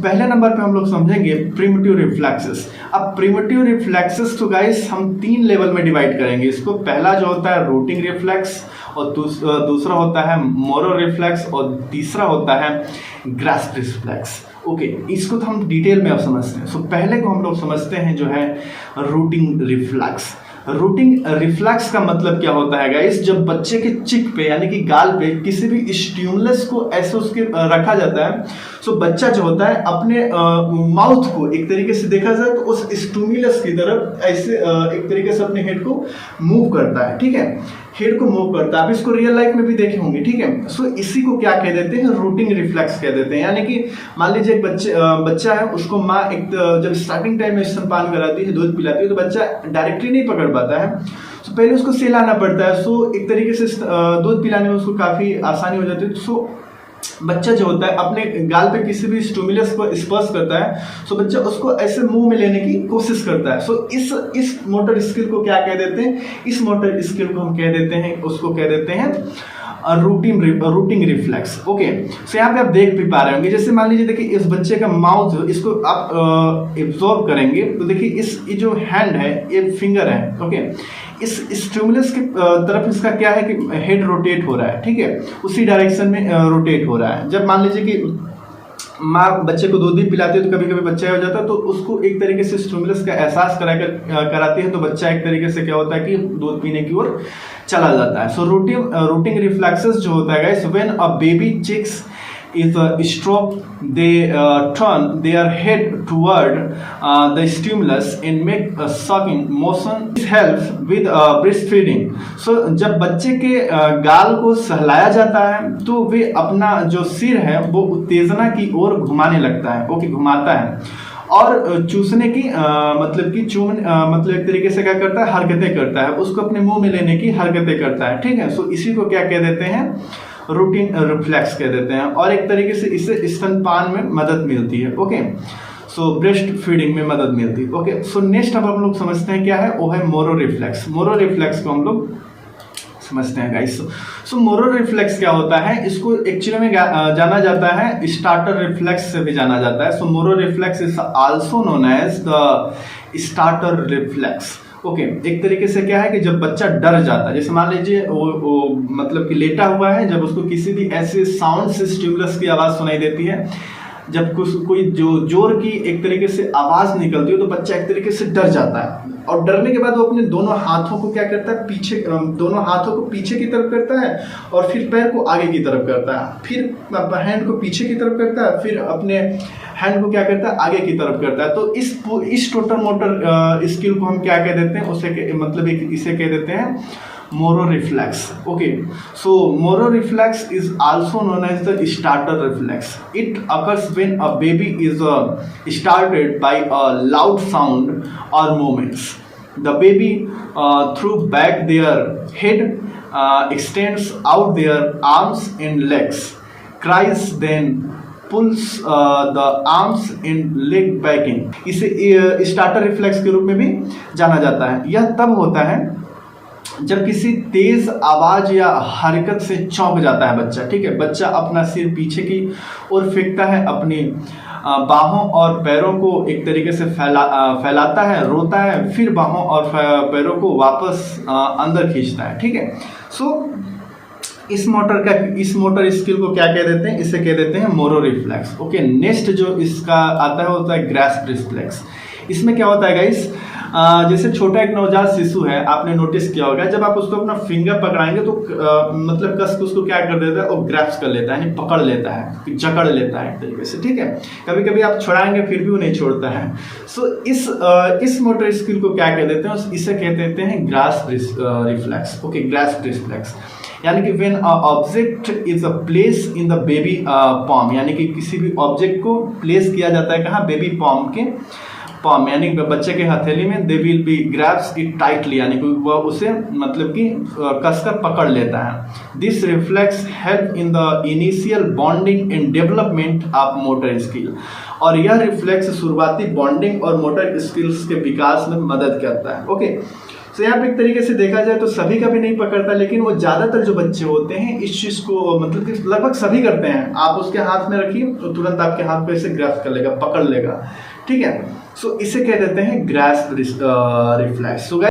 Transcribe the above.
पहले नंबर पे हम लोग समझेंगे प्रिमिटिव रिफ्लेक्सेस। अब प्रिमिटिव रिफ्लेक्सेस तो गाइस हम 3 लेवल में डिवाइड करेंगे इसको। पहला जो होता है रूटिंग रिफ्लेक्स, और दूसरा होता है मोरो रिफ्लेक्स, और तीसरा होता है ग्रास्प रिफ्लेक्स। ओके, इसको तो हम डिटेल में अब समझते हैं। सो पहले को हम लोग समझते हैं जो है रूटिंग रिफ्लेक्स। रूटिंग रिफ्लेक्स का मतलब क्या होता है गाइस, जब बच्चे के चिक पे यानी कि गाल पे किसी भी स्टिमुलस को ऐसे उसके रखा जाता है, सो बच्चा जो होता है अपने माउथ को एक तरीके से देखा जाए तो उस स्टिमुलस की तरफ ऐसे एक तरीके से अपने हेड को मूव करता है। ठीक है, हेड को मूव करता है। आप इसको रियल लाइफ में भी देखे होंगे। ठीक है, सो इसी को क्या कह देते हैं, रूटिंग रिफ्लेक्स कह देते हैं। यानी कि मान लीजिए एक बच्चा है, उसको माँ एक जब स्टार्टिंग टाइम में स्तनपान कराती है, दूध पिलाती है, तो बच्चा डायरेक्टली नहीं पकड़ पाता है। सो पहले उसको सहलाना पड़ता है। सो एक तरीके से दूध पिलाने में उसको काफी आसानी हो जाती है। सो बच्चा जो होता है अपने गाल पे किसी भी स्टिमुलस को स्पर्श करता है, सो बच्चा उसको ऐसे मुंह में लेने की कोशिश करता है। सो इस मोटर स्किल को क्या कह देते हैं, इस मोटर स्किल को हम कह देते हैं, उसको कह देते हैं रूटिंग रिफ्लेक्स। ओके, सो यहाँ पे आप देख भी पा रहे होंगे, जैसे मान लीजिए देखिए इस बच्चे का माउथ, इसको आप एब्जॉर्ब करेंगे तो देखिए ये जो हैंड है, ये फिंगर है। ओके, इस स्टिमुलस की तरफ इसका क्या है कि हेड रोटेट हो रहा है। ठीक है, उसी डायरेक्शन में रोटेट हो रहा है। जब मान लीजिए कि माँ बच्चे को दूध भी पिलाती है तो कभी कभी बच्चा हो जाता है, तो उसको एक तरीके से स्टिमुलस का एहसास कराती है, तो बच्चा एक तरीके से क्या होता है कि दूध पीने की ओर चला जाता है। सो रूटिंग रिफ्लेक्सेस जो होता है guys, when a baby chicks is stroke, they turn their head toward the stimulus and make a sucking motion. This helps with breastfeeding. So जब बच्चे के गाल को सहलाया जाता है तो वे अपना जो सिर है वो उत्तेजना की ओर घुमाने लगता है। ओके, घुमाता है और चूसने की मतलब एक तरीके से क्या करता है, हरकतें करता है, उसको अपने मुंह में लेने की हरकतें करता है। ठीक है, सो इसी को क्या कह देते हैं, रूटिंग रिफ्लेक्स कह देते हैं। और एक तरीके से इससे स्तनपान में मदद मिलती है। ओके, सो ब्रेस्ट फीडिंग में मदद मिलती है। ओके, सो नेक्स्ट अब हम लोग समझते हैं क्या है, वो है मोरो रिफ्लेक्स। मोरो रिफ्लेक्स को हम लोग समझते हैं गाइस। सो मोरो रिफ्लेक्स क्या होता है, इसको एक्चुअली में जाना जाता है स्टार्टर रिफ्लेक्स से भी जाना जाता है। So Moro reflex is also known as the startle reflex. Okay, एक तरीके से क्या है कि जब बच्चा डर जाता है, जैसे मान लीजिए वो मतलब कि लेटा हुआ है, जब उसको किसी भी ऐसे साउंड से स्टिमुलस की आवाज सुनाई देती है, जब कोई जो जोर की एक तरीके से आवाज निकलती है, तो बच्चा एक तरीके से डर जाता है। और डरने के बाद वो अपने दोनों हाथों को क्या करता है, दोनों हाथों को पीछे की तरफ करता है, और फिर पैर को आगे की तरफ करता है, फिर हैंड को पीछे की तरफ करता है, फिर अपने हैंड को क्या करता है, आगे की तरफ करता है। तो इस टोटल मोटर स्किल को हम क्या कह देते हैं, उसे मतलब इसे कह देते हैं Moro reflex. Okay, so Moro reflex is also known as the starter reflex. It occurs when a baby is started by a loud sound or movements. The baby throw back their head, extends out their arms and legs, cries, then pulls the arms and leg back in. इसे starter reflex के रूप में भी जाना जाता है। यह तब होता है जब किसी तेज आवाज या हरकत से चौंक जाता है बच्चा। ठीक है, बच्चा अपना सिर पीछे की ओर फेंकता है, अपनी बाहों और पैरों को एक तरीके से फैलाता है, रोता है, फिर बाहों और पैरों को वापस अंदर खींचता है। ठीक है, सो इस मोटर स्किल को क्या कह देते हैं, इसे कह देते हैं मोरो रिफ्लेक्स। ओके, नेक्स्ट जो इसका आता है होता है ग्रास्प रिफ्लेक्स। इसमें क्या होता है गाइस, जैसे छोटा एक नवजात शिशु है, आपने नोटिस किया होगा, जब आप उसको अपना फिंगर पकड़ाएंगे तो मतलब कस के उसको क्या कर देता है, वो ग्रैप्स कर लेता है, यानी पकड़ लेता है, जकड़ लेता है एक तरीके से। ठीक है, कभी कभी आप छुड़ाएंगे फिर भी वो नहीं छोड़ता है। सो इस मोटर स्किल को क्या कह देते हैं, इसे कह देते हैं grasp reflex. Okay, grasp reflex यानी कि when a object is a place in the baby palm, यानी कि किसी भी ऑब्जेक्ट को प्लेस किया जाता है कहाँ, बेबी पॉम के पॉम यानी बच्चे के हथेली में, they will be grabs it tightly, यानी कि वह उसे मतलब कि कसकर पकड़ लेता है। This reflex help in the initial bonding and development of motor skill, और यह रिफ्लेक्स शुरुआती बॉन्डिंग और मोटर स्किल्स के विकास में मदद करता है। ओके, तो यहाँ पे एक तरीके से देखा जाए तो सभी का भी नहीं पकड़ता, लेकिन वो ज़्यादातर जो बच्चे होते हैं इस चीज़ को मतलब कि लगभग सभी करते हैं। आप उसके हाथ में रखिए तो तुरंत आपके हाथ पे इसे ग्रैस्प कर लेगा, पकड़ लेगा, ठीक है। सो इसे कह देते हैं ग्रैस्प रिफ्लेक्स। सो